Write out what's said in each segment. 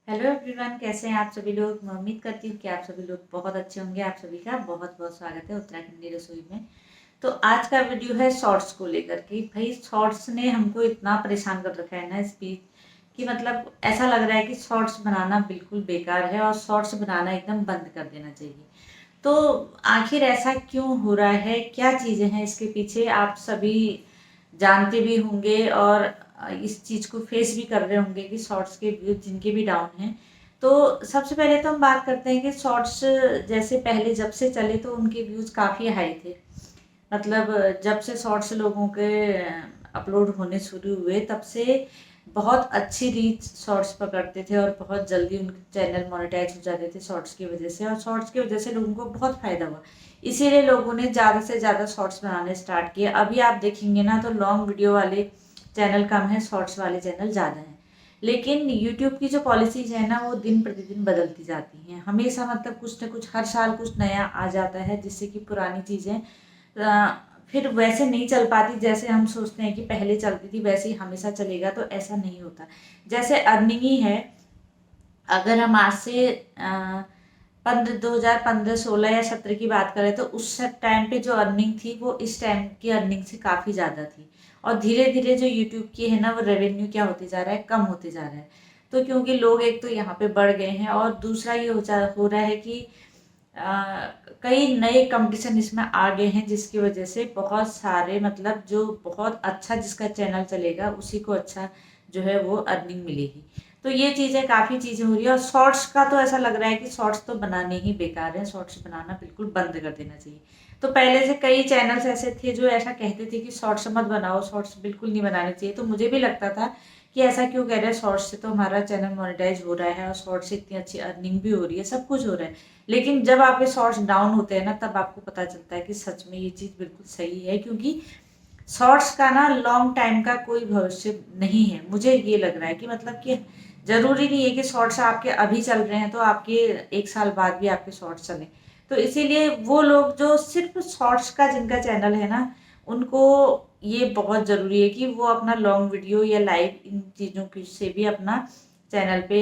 Hello everyone, कैसे हैं आप सभी लोग। मैं उम्मीद करती हूँ कि आप सभी लोग बहुत अच्छे होंगे। आप सभी का बहुत बहुत स्वागत है उत्तराखंडी रसोई में। तो आज का वीडियो है शॉर्ट्स को लेकर के। भाई शॉर्ट्स ने हमको इतना परेशान कर रखा है ना इस बीच कि मतलब ऐसा लग रहा है कि शॉर्ट्स बनाना बिल्कुल बेकार है और शॉर्ट्स बनाना एकदम बंद कर देना चाहिए। तो आखिर ऐसा क्यों हो रहा है, क्या चीज़ें हैं इसके पीछे, आप सभी जानते भी होंगे और इस चीज़ को फेस भी कर रहे होंगे कि शॉर्ट्स के व्यूज जिनके भी डाउन हैं। तो सबसे पहले तो हम बात करते हैं कि शॉर्ट्स जैसे पहले जब से चले तो उनके व्यूज काफ़ी हाई थे। मतलब जब से शॉर्ट्स लोगों के अपलोड होने शुरू हुए तब से बहुत अच्छी रीच शॉर्ट्स पकड़ते थे और बहुत जल्दी उनके चैनल मोनेटाइज हो जाते थे शॉर्ट्स की वजह से, और शॉर्ट्स की वजह से लोगों को बहुत फ़ायदा हुआ। इसीलिए लोगों ने ज़्यादा से ज़्यादा शॉर्ट्स बनाने स्टार्ट किए। अभी आप देखेंगे ना तो लॉन्ग वीडियो वाले चैनल कम है, शॉर्ट्स वाले चैनल ज़्यादा हैं। लेकिन यूट्यूब की जो पॉलिसीज है ना वो दिन प्रतिदिन बदलती जाती हैं हमेशा। मतलब कुछ ना कुछ हर साल कुछ नया आ जाता है जिससे कि पुरानी चीज़ें फिर वैसे नहीं चल पाती। जैसे हम सोचते हैं कि पहले चलती थी वैसे ही हमेशा चलेगा, तो ऐसा नहीं होता। जैसे अर्निंग ही है, अगर हम आज से 2015, 16 या 17 की बात करें तो उस टाइम पे जो अर्निंग थी वो इस टाइम की अर्निंग से काफ़ी ज़्यादा थी। और धीरे धीरे जो यूट्यूब की है ना वो रेवेन्यू क्या होते जा रहा है, कम होते जा रहा है। तो क्योंकि लोग एक तो यहाँ पे बढ़ गए हैं और दूसरा ये हो रहा है कि कई नए कंपटीशन इसमें आ गए हैं जिसकी वजह से बहुत सारे मतलब जो बहुत अच्छा जिसका चैनल चलेगा उसी को अच्छा जो है वो अर्निंग मिलेगी। तो ये चीज़ें काफ़ी चीज़ें हो रही है। और शॉर्ट्स का तो ऐसा लग रहा है कि शॉर्ट्स तो बनाने ही बेकार है, शॉर्ट्स बनाना बिल्कुल बंद कर देना चाहिए। तो पहले से कई चैनल्स ऐसे थे जो ऐसा कहते थे कि शॉर्ट्स मत बनाओ, शॉर्ट्स बिल्कुल नहीं बनाने चाहिए। तो मुझे भी लगता था कि ऐसा क्यों कह रहे हैं, शॉर्ट्स से तो हमारा चैनल मोनेटाइज हो रहा है और शॉर्ट्स से इतनी अच्छी अर्निंग भी हो रही है, सब कुछ हो रहा है। लेकिन जब आपके शॉर्ट्स डाउन होते हैं ना तब आपको पता चलता है कि सच में ये चीज़ बिल्कुल सही है। क्योंकि शॉर्ट्स का ना लॉन्ग टाइम का कोई भविष्य नहीं है। मुझे ये लग रहा है कि मतलब कि ज़रूरी नहीं है कि शॉर्ट्स आपके अभी चल रहे हैं तो आपके 1 साल बाद भी आपके शॉर्ट्स चलें। तो इसीलिए वो लोग जो सिर्फ शॉर्ट्स का जिनका चैनल है ना उनको ये बहुत ज़रूरी है कि वो अपना लॉन्ग वीडियो या लाइव इन चीज़ों की से भी अपना चैनल पे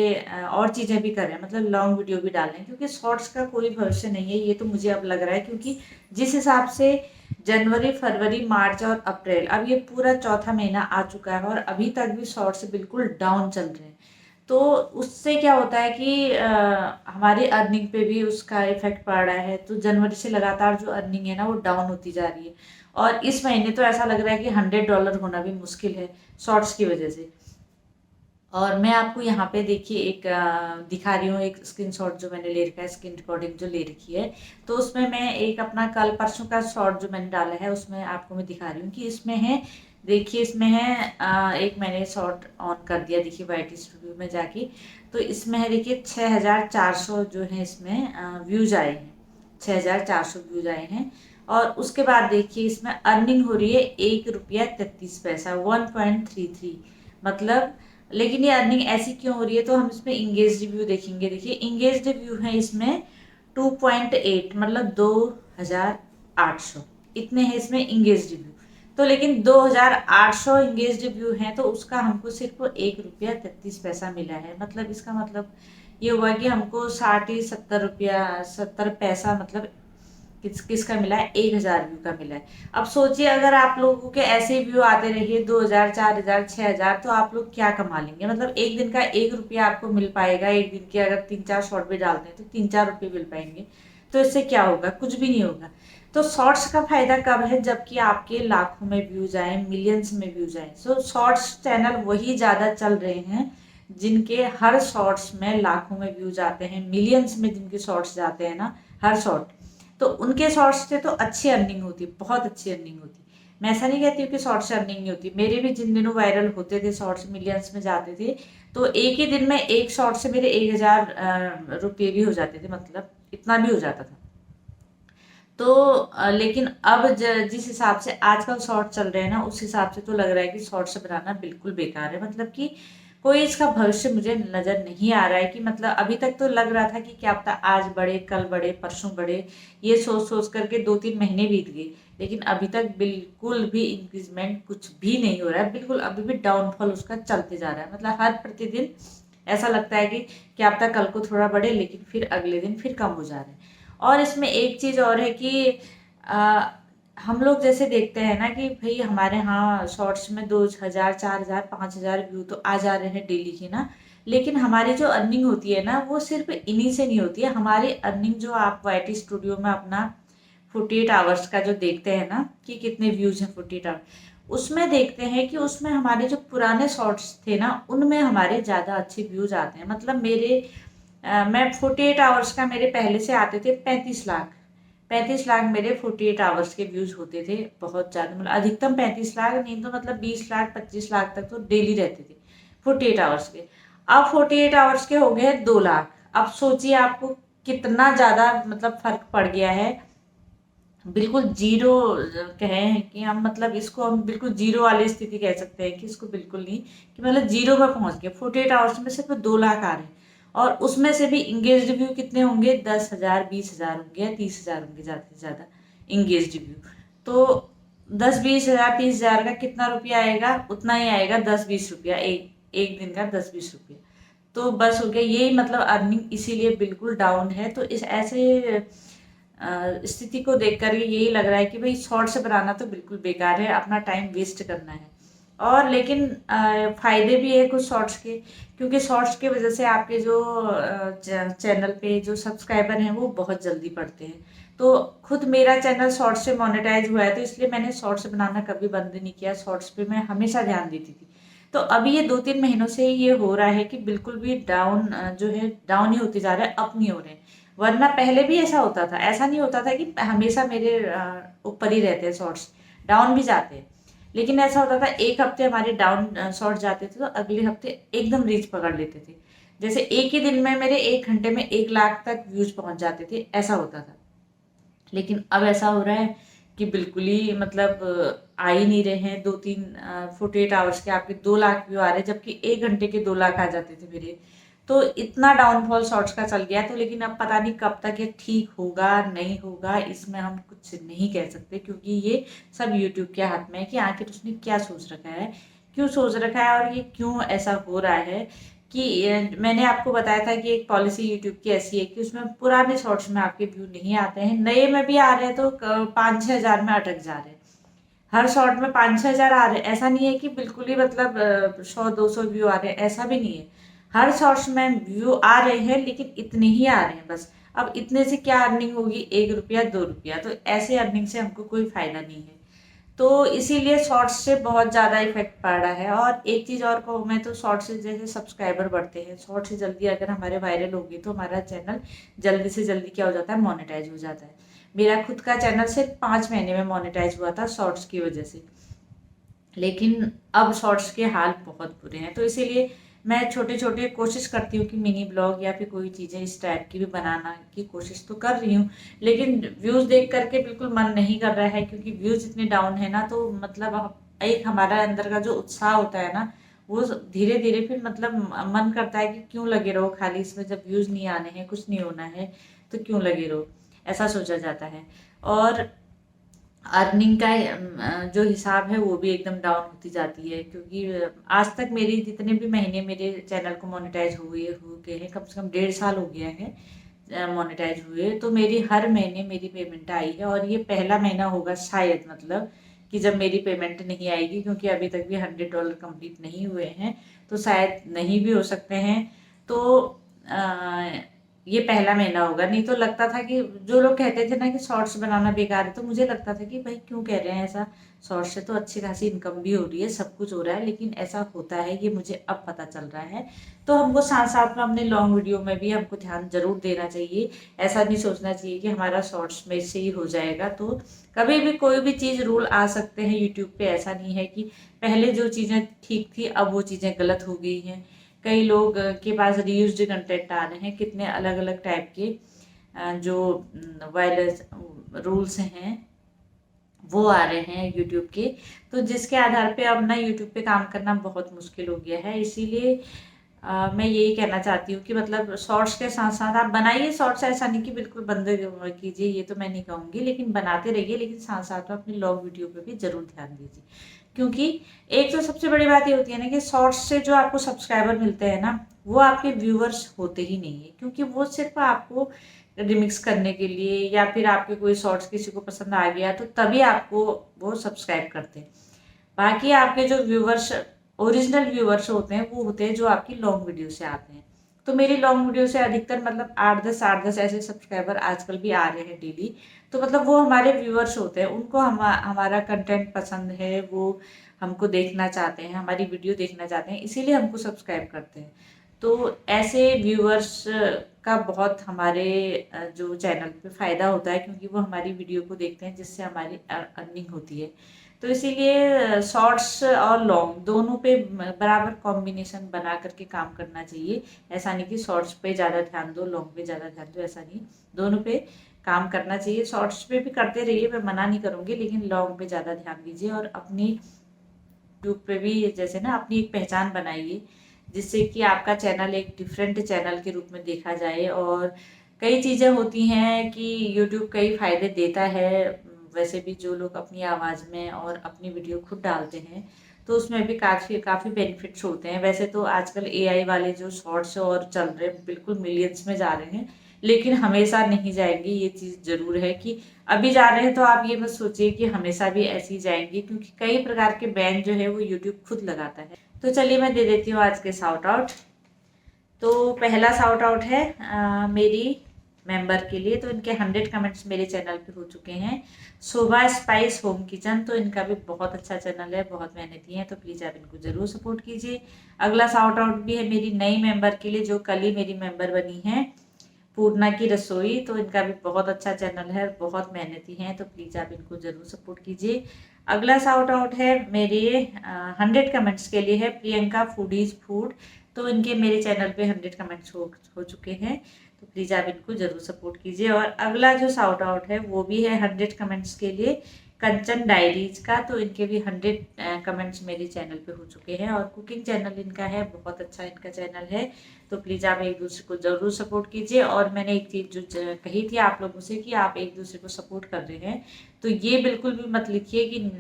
और चीज़ें भी करें, मतलब लॉन्ग वीडियो भी डालें। क्योंकि शॉर्ट्स का कोई भविष्य नहीं है, ये तो मुझे अब लग रहा है। क्योंकि जिस हिसाब से जनवरी, फरवरी, मार्च और अप्रैल, अब ये पूरा चौथा महीना आ चुका है और अभी तक भी शॉर्ट्स बिल्कुल डाउन चल रहे हैं। तो उससे क्या होता है कि हमारी अर्निंग पे भी उसका इफेक्ट पड़ रहा है। तो जनवरी से लगातार जो अर्निंग है ना वो डाउन होती जा रही है। और इस महीने तो ऐसा लग रहा है कि $100 होना भी मुश्किल है शॉर्ट्स की वजह से। और मैं आपको यहाँ पे देखिए एक दिखा रही हूँ, एक स्क्रीनशॉट जो मैंने ले रखा है, स्क्रीन रिकॉर्डिंग जो ले रखी है। तो उसमें मैं एक अपना कल परसों का शॉर्ट जो मैंने डाला है उसमें आपको मैं दिखा रही हूँ कि इसमें है। देखिए इसमें है एक मैंने शॉर्ट ऑन कर दिया, देखिए वाइटी स्टूडियो में जाके। तो इसमें है देखिए 6400 जो है इसमें व्यूज आए हैं। 6400 व्यूज आए हैं। और उसके बाद देखिए इसमें अर्निंग हो रही है ₹1.33, 1.33। मतलब लेकिन ये अर्निंग ऐसी क्यों हो रही है, तो हम इसमें इंगेज व्यू देखेंगे। देखिए इंगेज व्यू है इसमें 2.8, मतलब 2800 इतने हैं इसमें इंगेज व्यू। तो लेकिन 2800 इंगेज व्यू हैं तो उसका हमको सिर्फ ₹1.33 मिला है। मतलब इसका मतलब ये हुआ कि हमको 60 ही 70 रुपया 70 पैसा मतलब किसका मिला है, 1000 व्यू का मिला है। अब सोचिए अगर आप लोगों के ऐसे व्यू आते रहिए 2000, 4000, 6000, तो आप लोग क्या कमा लेंगे। मतलब एक दिन का ₹1 आपको मिल पाएगा। एक दिन के अगर 3-4 शॉर्ट भी डालते हैं तो 3-4 रुपये मिल पाएंगे। तो इससे क्या होगा, कुछ भी नहीं होगा। तो शॉर्ट्स का फायदा कब है, जबकि आपके लाखों में व्यूज आए, मिलियंस में व्यूज आए। सो शॉर्ट्स चैनल वही ज्यादा चल रहे हैं जिनके हर शॉर्ट्स में लाखों में व्यूज आते हैं, मिलियंस में जिनके शॉर्ट्स जाते हैं ना हर शॉर्ट। तो उनके शॉर्ट्स से तो अच्छी अर्निंग होती, बहुत अच्छी अर्निंग होती। मैं ऐसा नहीं कहती हूँ कि शॉर्ट्स से अर्निंग नहीं होती। मेरे भी जिन दिनों वायरल होते थे, शॉर्ट्स मिलियंस में जाते थे, तो एक ही दिन में एक शॉर्ट से मेरे 1000 रुपये भी हो जाते थे, मतलब इतना भी हो जाता था। तो लेकिन अब जिस हिसाब से आजकल शॉर्ट चल रहे हैं ना उस हिसाब से तो लग रहा है कि शॉर्ट्स बनाना बिल्कुल बेकार है। मतलब कि कोई इसका भविष्य मुझे नजर नहीं आ रहा है। कि मतलब अभी तक तो लग रहा था कि क्या पता आज बढ़े, कल बढ़े, परसों बढ़े, ये सोच सोच करके 2-3 महीने बीत गए। लेकिन अभी तक बिल्कुल भी इंक्रीजमेंट कुछ भी नहीं हो रहा है। बिल्कुल अभी भी डाउनफॉल उसका चलते जा रहा है। मतलब हर प्रतिदिन ऐसा लगता है कि क्या पता कल को थोड़ा बढ़े, लेकिन फिर अगले दिन फिर कम हो जा रहे हैं। और इसमें एक चीज़ और है कि आ, हम लोग जैसे देखते हैं ना कि भाई हमारे यहाँ शॉर्ट्स में 2,000, 4,000, 5,000 व्यू तो आ जा रहे हैं डेली की ना, लेकिन हमारी जो अर्निंग होती है ना वो सिर्फ इन्हीं से नहीं होती है। हमारी अर्निंग जो आप YT स्टूडियो में अपना 48 आवर्स का जो देखते हैं ना कि कितने व्यूज हैं 48 आवर्स, उसमें देखते हैं कि उसमें हमारे जो पुराने शॉर्ट्स थे ना उनमें हमारे ज़्यादा अच्छे व्यूज आते हैं। मतलब मैं 48 आवर्स का मेरे पहले से आते थे 35 लाख। 35 लाख मेरे 48 आवर्स के व्यूज होते थे, बहुत ज़्यादा, मतलब अधिकतम 35 लाख, नहीं तो मतलब 20 लाख 25 लाख तक तो डेली रहते थे 48 आवर्स के। अब 48 आवर्स के हो गए 2 लाख। अब सोचिए आपको कितना ज़्यादा मतलब फर्क पड़ गया है। बिल्कुल जीरो कहें कि हम, मतलब इसको हम बिल्कुल जीरो वाली स्थिति कह सकते हैं कि इसको बिल्कुल नहीं, कि मतलब जीरो में पहुंच गए। 48 आवर्स में सिर्फ 2 लाख आ रहे हैं, और उसमें से भी इंगेज रिव्यू कितने होंगे? 10,000, 20,000 होंगे या 30,000 होंगे ज़्यादा से ज़्यादा इंगेज रिव्यू। तो 10-20 हज़ार 30,000 का कितना रुपया आएगा? उतना ही आएगा, 10-20 रुपया, एक एक दिन का 10-20 रुपया। तो बस हो गया यही, मतलब अर्निंग इसीलिए बिल्कुल डाउन है। तो इस ऐसे स्थिति को देख कर यही लग रहा है कि भाई शॉर्ट्स बनाना तो बिल्कुल बेकार है, अपना टाइम वेस्ट करना है। और लेकिन फायदे भी है कुछ शॉर्ट्स के, क्योंकि शॉर्ट्स की वजह से आपके जो चैनल पे जो सब्सक्राइबर हैं वो बहुत जल्दी बढ़ते हैं। तो खुद मेरा चैनल शॉर्ट्स से मोनेटाइज हुआ है, तो इसलिए मैंने शॉर्ट्स बनाना कभी बंद नहीं किया। शॉर्ट्स पे मैं हमेशा ध्यान देती थी। तो अभी ये 2-3 महीनों से ये हो रहा है कि बिल्कुल भी डाउन जो है डाउन ही होते जा रहा है, अप नहीं हो रहे हैं। वरना पहले भी ऐसा होता था, ऐसा नहीं होता था कि हमेशा मेरे ऊपर ही रहते हैं शॉर्ट्स, डाउन भी जाते हैं। लेकिन ऐसा होता था एक हफ्ते हमारे डाउन शॉर्ट जाते थे तो अगले हफ्ते एकदम रीच पकड़ लेते थे। जैसे एक ही दिन में मेरे 1 घंटे में 1 लाख तक व्यूज पहुंच जाते थे, ऐसा होता था। लेकिन अब ऐसा हो रहा है कि बिल्कुल ही मतलब आ ही नहीं रहे हैं। 48 आवर्स के आपके 2 लाख व्यू आ रहे हैं, जबकि 1 घंटे के 2 लाख आ जाते थे मेरे। तो इतना डाउनफॉल शॉर्ट्स का चल गया। तो लेकिन अब पता नहीं कब तक ये ठीक होगा नहीं होगा, इसमें हम कुछ नहीं कह सकते, क्योंकि ये सब यूट्यूब के हाथ में है कि आखिर उसने क्या सोच रखा है, क्यों सोच रखा है, और ये क्यों ऐसा हो रहा है। कि मैंने आपको बताया था कि एक पॉलिसी यूट्यूब की ऐसी है कि उसमें पुराने शॉर्ट्स में आपके व्यू नहीं आते हैं, नए में भी आ रहे हैं तो 5-6 हज़ार में अटक जा रहे हैं। हर शॉर्ट में 5-6 हज़ार आ रहे हैं, ऐसा नहीं है कि बिल्कुल ही मतलब 100-200 व्यू आ रहे हैं, ऐसा भी नहीं है। हर शॉर्ट्स में व्यू आ रहे हैं, लेकिन इतने ही आ रहे हैं बस। अब इतने से क्या अर्निंग होगी? 1 रुपया 2 रुपया, तो ऐसे अर्निंग से हमको कोई फायदा नहीं है। तो इसीलिए शॉर्ट्स से बहुत ज़्यादा इफेक्ट पड़ रहा है। और एक चीज़ और कहूँ मैं, तो शॉर्ट्स से जैसे सब्सक्राइबर बढ़ते हैं, शॉर्ट से जल्दी अगर हमारे वायरल होगी तो हमारा चैनल जल्दी से जल्दी क्या हो जाता है? मोनेटाइज हो जाता है। मेरा खुद का चैनल सिर्फ 5 महीने में मोनेटाइज हुआ था शॉर्ट्स की वजह से। लेकिन अब शॉर्ट्स के हाल बहुत बुरे हैं। तो इसीलिए मैं छोटे छोटे कोशिश करती हूँ कि मिनी ब्लॉग या फिर कोई चीज़ें इस टाइप की भी बनाना की कोशिश तो कर रही हूँ। लेकिन व्यूज़ देख करके बिल्कुल मन नहीं कर रहा है, क्योंकि व्यूज़ इतने डाउन है ना, तो मतलब एक हमारा अंदर का जो उत्साह होता है ना, वो धीरे धीरे फिर मतलब मन करता है कि क्यों लगे रहो खाली इसमें, जब व्यूज़ नहीं आने हैं, कुछ नहीं होना है, तो क्यों लगे रहो, ऐसा सोचा जाता है। और अर्निंग का जो हिसाब है वो भी एकदम डाउन होती जाती है, क्योंकि आज तक मेरी जितने भी महीने मेरे चैनल को मोनेटाइज हो गए हैं, कम से कम 1.5 साल हो गया है मोनेटाइज हुए, तो मेरी हर महीने मेरी पेमेंट आई है। और ये पहला महीना होगा शायद, मतलब कि जब मेरी पेमेंट नहीं आएगी, क्योंकि अभी तक भी $100 कंप्लीट नहीं हुए हैं, तो शायद नहीं भी हो सकते हैं। तो ये पहला महीना होगा। नहीं तो लगता था कि जो लोग कहते थे ना कि शॉर्ट्स बनाना बेकार है, तो मुझे लगता था कि भाई क्यों कह रहे हैं ऐसा, शॉर्ट्स से तो अच्छी खासी इनकम भी हो रही है, सब कुछ हो रहा है। लेकिन ऐसा होता है, ये मुझे अब पता चल रहा है। तो हमको साथ साथ में अपने लॉन्ग वीडियो में भी हमको ध्यान जरूर देना चाहिए। ऐसा नहीं सोचना चाहिए कि हमारा शॉर्ट्स में से ही हो जाएगा। तो कभी भी कोई भी चीज़ रूल आ सकते हैं यूट्यूब पे। ऐसा नहीं है कि पहले जो चीज़ें ठीक थी अब वो चीज़ें गलत हो गई हैं। कई लोग के पास रीयूज्ड कंटेंट आ रहे हैं, कितने अलग अलग टाइप के जो वायलेंस रूल्स हैं वो आ रहे हैं यूट्यूब के। तो जिसके आधार पे अब ना यूट्यूब पे काम करना बहुत मुश्किल हो गया है। इसीलिए मैं यही कहना चाहती हूँ कि मतलब शॉर्ट्स के साथ साथ आप बनाइए शॉर्ट्स, ऐसा नहीं कि बिल्कुल बंद कीजिए, ये तो मैं नहीं कहूँगी, लेकिन बनाते रहिए। लेकिन साथ साथ में अपनी लॉन्ग वीडियो पे भी जरूर ध्यान दीजिए, क्योंकि एक तो सबसे बड़ी बात ये होती है ना कि शॉर्ट्स से जो आपको सब्सक्राइबर मिलते हैं ना, वो आपके व्यूवर्स होते ही नहीं है, क्योंकि वो सिर्फ आपको रिमिक्स करने के लिए या फिर आपके कोई शॉर्ट्स किसी को पसंद आ गया तो तभी आपको वो सब्सक्राइब करते हैं। बाकी आपके जो व्यूवर्स, ओरिजिनल व्यूवर्स होते हैं, वो होते हैं जो आपकी लॉन्ग वीडियो से आते हैं। तो मेरी लॉन्ग वीडियो से अधिकतर मतलब 8-10 ऐसे सब्सक्राइबर आजकल भी आ रहे हैं डेली। तो मतलब वो हमारे व्यूवर्स होते हैं, उनको हमारा कंटेंट पसंद है, वो हमको देखना चाहते हैं, हमारी वीडियो देखना चाहते हैं, इसीलिए हमको सब्सक्राइब करते हैं। तो ऐसे व्यूवर्स का बहुत हमारे जो चैनल पे फ़ायदा होता है, क्योंकि वो हमारी वीडियो को देखते हैं, जिससे हमारी अर्निंग होती है। तो इसीलिए शॉर्ट्स और लॉन्ग दोनों पे बराबर कॉम्बिनेशन बना करके काम करना चाहिए। ऐसा नहीं कि शॉर्ट्स पे ज़्यादा ध्यान दो, लॉन्ग पे ज़्यादा ध्यान दो, ऐसा नहीं, दोनों पे काम करना चाहिए। शॉर्ट्स पे भी करते रहिए, मैं मना नहीं करूँगी, लेकिन लॉन्ग पे ज़्यादा ध्यान दीजिए और अपनी यूट्यूब पे भी जैसे ना अपनी एक पहचान बनाइए, जिससे कि आपका चैनल एक डिफरेंट चैनल के रूप में देखा जाए। और कई चीज़ें होती हैं कि यूट्यूब कई फ़ायदे देता है, वैसे भी जो लोग अपनी आवाज़ में और अपनी वीडियो खुद डालते हैं, तो उसमें भी काफ़ी काफ़ी बेनिफिट्स होते हैं। वैसे तो आजकल एआई वाले जो शॉर्ट्स और चल रहे हैं, बिल्कुल मिलियंस में जा रहे हैं, लेकिन हमेशा नहीं जाएंगे, ये चीज़ ज़रूर है कि अभी जा रहे हैं तो आप ये मत सोचिए कि हमेशा भी ऐसे ही जाएंगे, क्योंकि कई प्रकार के बैन जो है वो यूट्यूब खुद लगाता है। तो चलिए मैं दे देती हूँ आज के शाउट आउट। तो पहला शाउट आउट है मेरी मेंबर के लिए। तो इनके 100 कमेंट्स मेरे चैनल पे हो चुके हैं। शोभा स्पाइस होम किचन, तो इनका भी बहुत अच्छा चैनल है, बहुत मेहनती हैं, तो प्लीज़ आप इनको ज़रूर सपोर्ट कीजिए। अगला शाउट आउट भी है मेरी नई मेंबर के लिए, जो कल ही मेरी मेंबर बनी है, पूर्णा की रसोई। तो इनका भी बहुत अच्छा चैनल है, बहुत मेहनती हैं, तो प्लीज़ आप इनको ज़रूर सपोर्ट कीजिए। अगला शाउट आउट है मेरे 100 कमेंट्स के लिए है, प्रियंका फूडीज फूड। तो इनके मेरे चैनल पे 100 कमेंट्स हो चुके हैं, तो प्लीज़ आप इनको ज़रूर सपोर्ट कीजिए। और अगला जो शाउट आउट है वो भी है 100 कमेंट्स के लिए, कंचन डायरीज का। तो इनके भी 100 कमेंट्स मेरे चैनल पे हो चुके हैं, और कुकिंग चैनल इनका है, बहुत अच्छा इनका चैनल है। तो प्लीज़ आप एक दूसरे को ज़रूर सपोर्ट कीजिए। और मैंने एक चीज़ जो कही थी आप लोगों से कि आप एक दूसरे को सपोर्ट कर रहे हैं, तो ये बिल्कुल भी मत लिखिए कि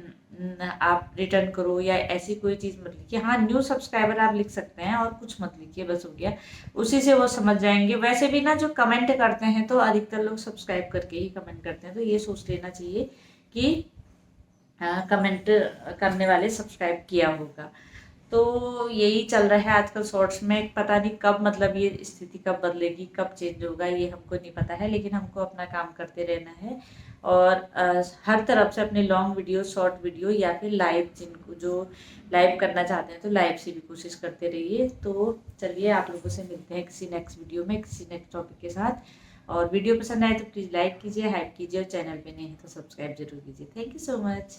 आप रिटर्न करो या ऐसी कोई चीज़ मत लिखिए। हाँ, न्यू सब्सक्राइबर आप लिख सकते हैं, और कुछ मत लिखिए, बस हो गया, उसी से वो समझ जाएंगे। वैसे भी ना जो कमेंट करते हैं तो अधिकतर लोग सब्सक्राइब करके ही कमेंट करते हैं, तो ये सोच लेना चाहिए कि कमेंट करने वाले सब्सक्राइब किया होगा। तो यही चल रहा है आजकल शॉर्ट्स में। पता नहीं कब मतलब ये स्थिति कब बदलेगी, कब चेंज होगा, ये हमको नहीं पता है, लेकिन हमको अपना काम करते रहना है। और हर तरफ से अपनी लॉन्ग वीडियो, शॉर्ट वीडियो या फिर लाइव, जिनको जो लाइव करना चाहते हैं तो लाइव से भी कोशिश करते रहिए। तो चलिए आप लोगों से मिलते हैं किसी नेक्स्ट वीडियो में, किसी नेक्स्ट टॉपिक के साथ। और वीडियो पसंद आए तो प्लीज़ लाइक कीजिए, हाइप कीजिए, और चैनल पे नहीं है तो सब्सक्राइब जरूर कीजिए। Thank you so much.